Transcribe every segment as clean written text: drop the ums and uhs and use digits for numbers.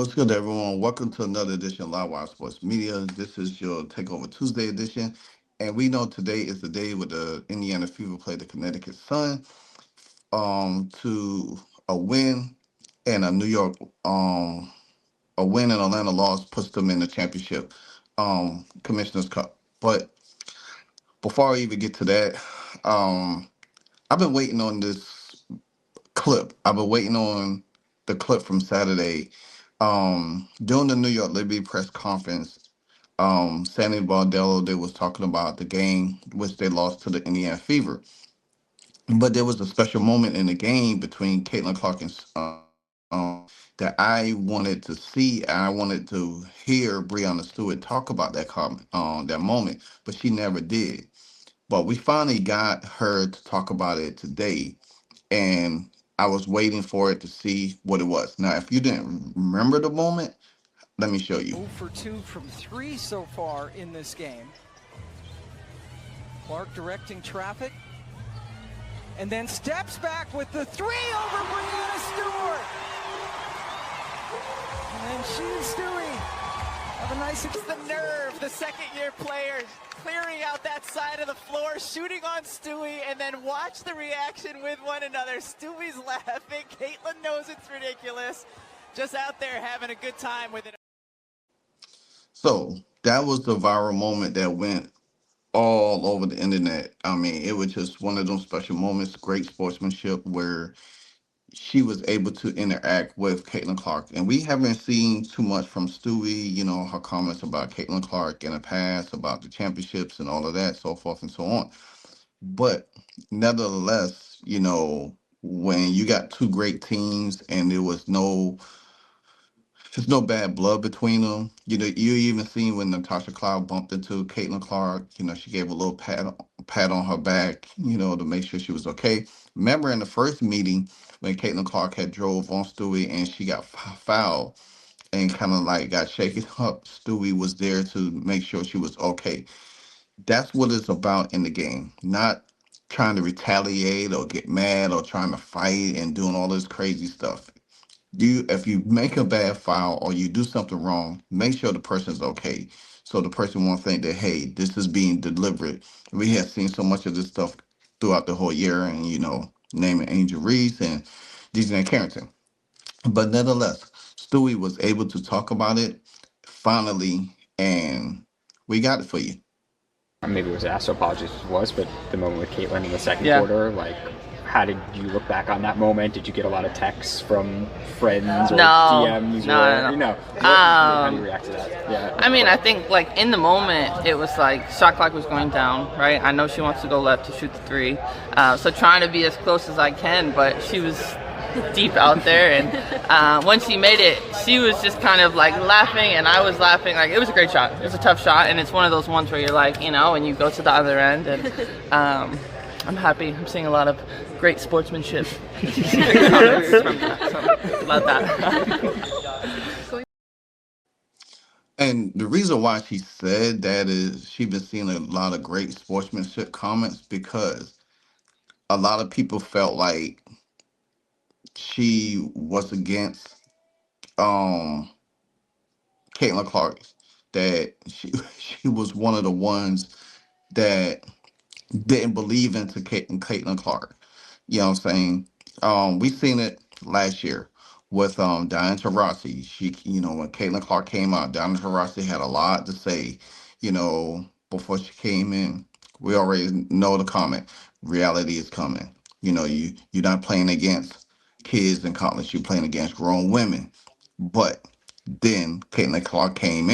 What's good, everyone? Welcome to another edition of Live Wire Sports Media. This is your Takeover Tuesday edition, and we know today is the day with the Indiana Fever play the Connecticut Sun to a win and a win and Atlanta loss puts them in the championship Commissioner's Cup. But before I even get to that, um, I've been waiting on this clip. I've been waiting on the clip from Saturday. During the New York Liberty press conference, Sandy Baldello, they was talking about the game which they lost to the Indiana Fever. But there was a special moment in the game between Caitlin Clark and that I wanted to see. And I wanted to hear Breanna Stewart talk about that moment, but she never did. But we finally got her to talk about it today, and I was waiting for it to see what it was. Now, if you didn't remember the moment, let me show you. 0 for 2 from 3 so far in this game. Clark directing traffic, and then steps back with the 3 over Breanna Stewart. And then she and Stewie have a nice... It's the nerve, the second-year player clearing out that side of the floor, shooting on Stewie, and then watch the reaction with one another. Stewie's laughing. Caitlin knows it's ridiculous. Just out there having a good time with it. So that was the viral moment that went all over the internet. I mean, it was just one of those special moments, great sportsmanship where she was able to interact with Caitlin Clark. And we haven't seen too much from Stewie, her comments about Caitlin Clark in the past, about the championships and all of that, so forth and so on. But nevertheless, when you got two great teams and there's no bad blood between them. You even seen when Natasha Cloud bumped into Caitlin Clark. She gave a little pat on her back, to make sure she was okay. Remember in the first meeting when Caitlin Clark had drove on Stewie and she got fouled and kind of like got shaken up. Stewie was there to make sure she was okay. That's what it's about in the game, not trying to retaliate or get mad or trying to fight and doing all this crazy stuff. If you make a bad foul or you do something wrong, make sure the person's okay. So the person won't think that, hey, this is being deliberate. We have seen so much of this stuff throughout the whole year, and naming Angel Reese and DJ Carrington. But nonetheless, Stewie was able to talk about it finally, and we got it for you. Maybe it was asked, so apologies if it was, but the moment with Caitlin in the second quarter, how did you look back on that moment? Did you get a lot of texts from friends or DMs? No. How do you react to that? Yeah. I mean, I think, in the moment, it was shot clock was going down, right? I know she wants to go left to shoot the 3. So trying to be as close as I can, but she was deep out there. And when she made it, she was just kind of, laughing, and I was laughing. It was a great shot. It was a tough shot, and it's one of those ones where you're and you go to the other end. And I'm happy. I'm seeing a lot of great sportsmanship. Love that. And the reason why she said that is she's been seeing a lot of great sportsmanship comments because a lot of people felt like she was against um Caitlin Clark, that she was one of the ones that didn't believe into Caitlin Clark. You know what I'm saying? We seen it last year with Diana Taurasi. She, when Caitlin Clark came out, Diana Taurasi had a lot to say, before she came in. We already know the comment. Reality is coming. You're not playing against kids in college, you're playing against grown women. But then Caitlin Clark came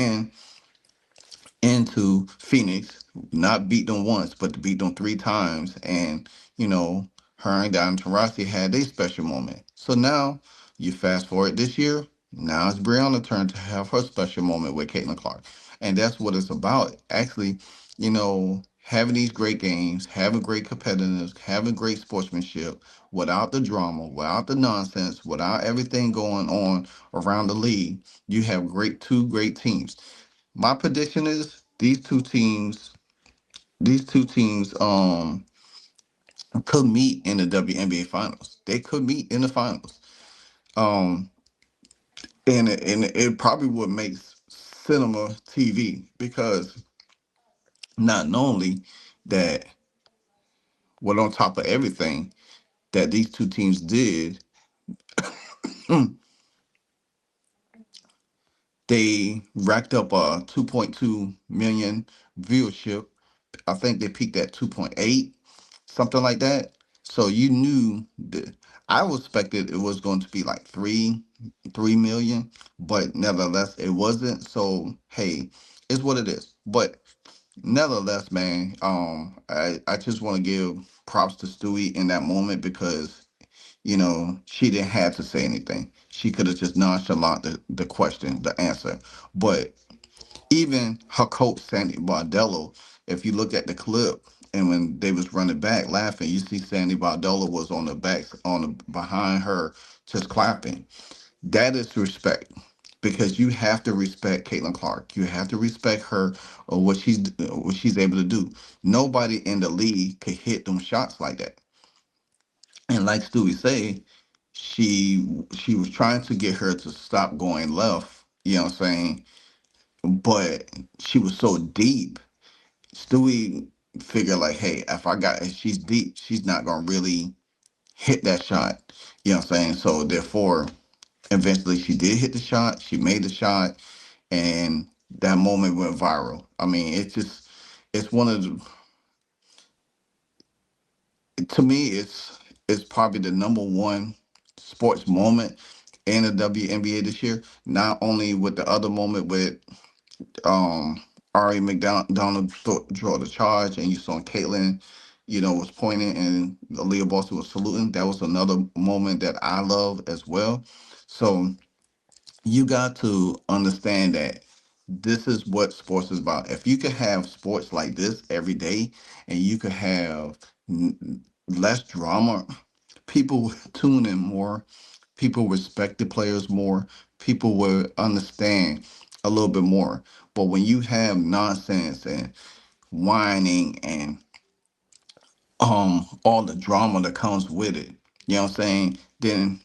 into Phoenix, not beat them once, but to beat them 3 times. And, her and Diana Taurasi had a special moment. So now you fast forward this year, now it's Breanna's turn to have her special moment with Caitlin Clark. And that's what it's about. Actually, having these great games, having great competitiveness, having great sportsmanship without the drama, without the nonsense, without everything going on around the league. You have two great teams. My prediction is these two teams could meet in the WNBA finals. They could meet in the finals. Um and it probably would make cinema TV, because not only that, well, on top of everything that these two teams did, they racked up a 2.2 million viewership. I think they peaked at 2.8, something like that. So you knew that I expected it was going to be like 3 million, but nevertheless it wasn't. So hey, it's what it is. But nevertheless, man, I just want to give props to Stewie in that moment, because she didn't have to say anything. She could have just nonchalant the question, the answer. But even her coach Sandy Bardello, if you look at the clip, and when they was running back laughing, you see Sandy Bardello was on the back, behind her, just clapping. That is respect, because you have to respect Caitlin Clark. You have to respect her, or what she's able to do. Nobody in the league could hit them shots like that. And like Stewie say, she was trying to get her to stop going left. You know what I'm saying? But she was so deep. Stewie figured like, hey, if she's deep, she's not gonna really hit that shot. You know what I'm saying? So therefore, eventually she did hit the shot. She made the shot, and that moment went viral. I mean, it's one of the, to me, it's probably the number one sports moment in the WNBA this year. Not only with the other moment with Ari McDonald draw the charge, and you saw Caitlin, was pointing, and Aaliyah Boston was saluting. That was another moment that I love as well. So you got to understand that this is what sports is about. If you could have sports like this every day, and you could have less drama, people would tune in more, people respect the players more, people would understand a little bit more. But when you have nonsense and whining and all the drama that comes with it, you know what I'm saying, then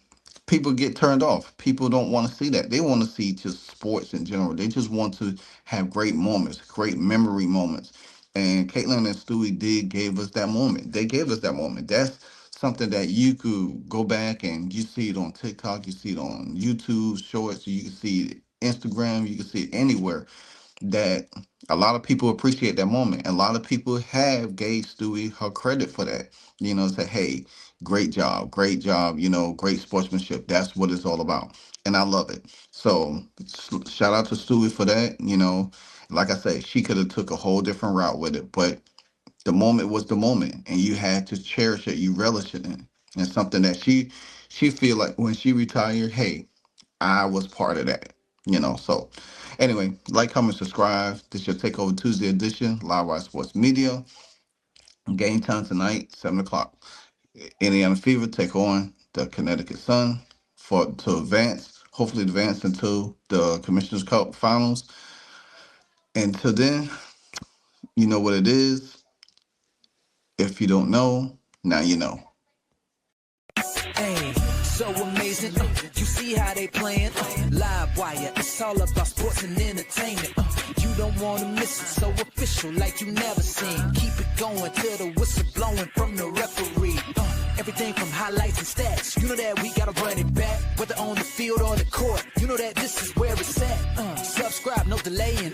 people get turned off. People don't want to see that. They want to see just sports in general. They just want to have great moments, great memory moments. And Caitlin and Stewie did gave us that moment. They gave us that moment. That's something that you could go back, and you see it on TikTok, you see it on YouTube Shorts, you can see it Instagram, you can see it anywhere, that a lot of people appreciate that moment. A lot of people have gave Stewie her credit for that. Say, hey, great job, great sportsmanship. That's what it's all about. And I love it. So shout out to Stewie for that. Like I say, she could have took a whole different route with it, but the moment was the moment, and you had to cherish it, you relish it in. And something that she feel like when she retired, hey, I was part of that, So, anyway, like, comment, subscribe. This is your Takeover Tuesday edition, Live Wire Sports Media. Game time tonight, 7 o'clock. Indiana Fever take on the Connecticut Sun to advance, hopefully advance into the Commissioner's Cup Finals. Until then, you know what it is. If you don't know, now you know. Hey, so amazing. You see how they playing? Live Wire, it's all about sports and entertainment. You don't want to miss it, so official like you never seen. Keep it going till the whistle blowing from the referee. Everything from highlights and stats. You know that we gotta run it back, whether on the field or the court. You know that this is where it's at. Subscribe, no delaying.